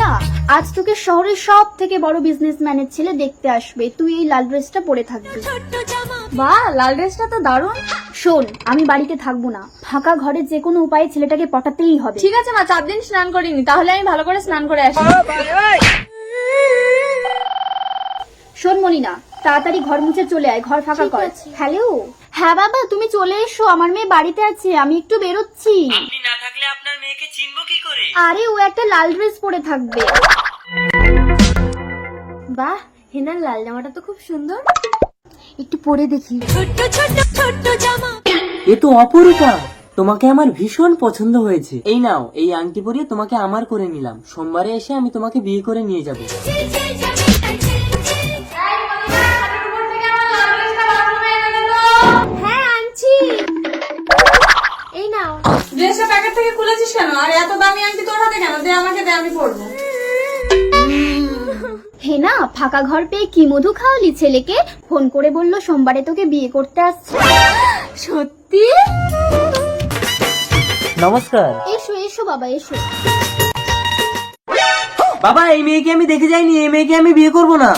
মলিনা, আজ তোকে শহরের সব থেকে বড় বিজনেসম্যানের ছেলে দেখতে আসবে। তুই এই লাল ড্রেসটা পরে থাকবি। বাহ, লাল ড্রেসটা তো দারুণ। শোন, আমি বাড়িতে থাকবো না, ফাঁকা ঘরে যে কোনো উপায়ে ছেলেটাকে পটাতেই হবে। ঠিক আছে মা, 4 দিন স্নান করিনি, তাহলে আমি ভালো করে স্নান করে আসি। শোন মলিনা, তাড়াতাড়ি ঘর মুছে চলে আয়, ঘর ফাঁকা কর। হ্যালো, হ্যাঁ বাবা তুমি চলে এসো, আমার মেয়ে বাড়িতে আছে, আমি একটু বেরোচ্ছি। আপনি না থাকলে আপনার মেয়েকে চিনবো কি করে? আরে ও একটা লাল ড্রেস পরে থাকবে। বাহ, হেনার লাল জামাটা তো খুব সুন্দর। একটু পরে দেখি। এ তো অপরূপা, তোমাকে আমার ভীষণ পছন্দ হয়েছে। এই নাও, এই আংটি পরিয়ে তোমাকে আমার করে নিলাম। সোমবারে এসে আমি তোমাকে বিয়ে করে নিয়ে যাব। হ্যাঁ আনছি। এই নাও। ড্রেসটা প্যাকেট থেকে খুলেছিস কেন? আর এত দামি আংটি তোর হাতে কেন? দে আমাকে, দে, আমি পরবো। হে না, ফাঁকা ঘর পেয়ে কি মধু খাওয়ালি ছেলেকে। ফোন করে বললো সোমবারে তোকে বিয়ে করতে আসছে। সত্যি? নমস্কার। এসো এসো বাবা এসো। বাবা, এই মেয়েকে আমি দেখে যাইনি, এই মেয়েকে আমি বিয়ে করব না।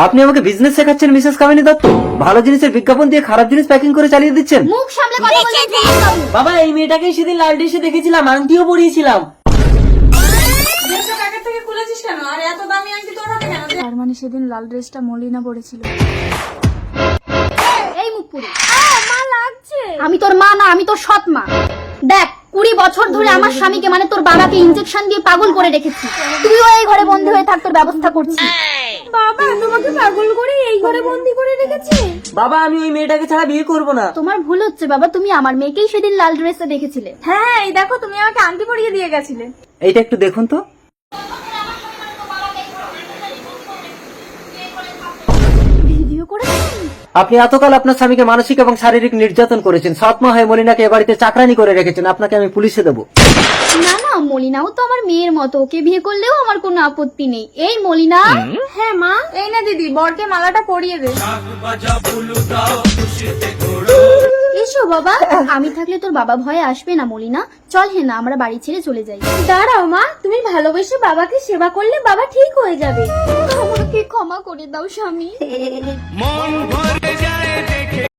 আপনি আমাকে বিজনেস শেখাচ্ছেন মিসেস কামিনী দত্ত? ভালো জিনিসের বিজ্ঞাপন দিয়ে খারাপ জিনিস প্যাকিং করে চালিয়ে দিচ্ছেন। মুখ সামলে কথা বলতে। বাবা, এই মেয়েটাকে সেদিন লাল ড্রেসে দেখেছিলাম, আংটিও পরিয়েছিলাম। ড্রেসটা প্যাকেট থেকে খুলেছিস কেন? আর এত দামি আংটি তোর হাতে কেন? তার মানে সেদিন লাল ড্রেসটা মলিনা পরেছিল। এই মুখ পুরি। মা, লাগছে। আমি তোর মা না, আমি তোর সৎ মা। দেখ, 20 বছর ধরে আমার স্বামীকে মানে তোর বাবাকে ইনজেকশন দিয়ে পাগল করে রেখেছি। তুইও এই ঘরে বন্দি হয়ে থাক, তোর ব্যবস্থা করছি। বাবা, তোমাকে পাগল করে এই ঘরে বন্দি করে রেখেছে? বাবা, আমি ওই মেয়েটাকে ছাড়া বিয়ে করব না। তোমার ভুল হচ্ছে বাবা, তুমি আমার মেয়েকেই সেদিন লাল ড্রেসে দেখেছিলে। হ্যাঁ, এই দেখো, তুমি আমাকে আংটি পরিয়ে দিয়ে গেছিলে। এইটা একটু দেখুন তো। ভিডিও করে আপনি এতকাল আপনার স্বামীকে মানসিক এবং শারীরিক নির্যাতন করেছেন। সৎমা হয়ে মলিনাকে এ বাড়িতে চাকরানি করে রেখেছেন। আপনাকে আমি পুলিশে দেবো। না না, মলিনাও তো আমার মেয়ের মতো, ওকে বিয়ে করলেও আমার কোনো আপত্তি নেই। এই মলিনা। হ্যাঁ মা, এই না দিদি, বরকে মালাটা পরিয়ে দে। এসো বাবা, আমি থাকলে তোর বাবা ভয়ে আসবে না মলিনা। চল হে না, আমরা বাড়ি ছেড়ে চলে যাই। দাঁড়াও মা, তুমি ভালোবেসে বাবাকে সেবা করলে বাবা ঠিক হয়ে যাবে। আমাকে ক্ষমা করে দাও স্বামী।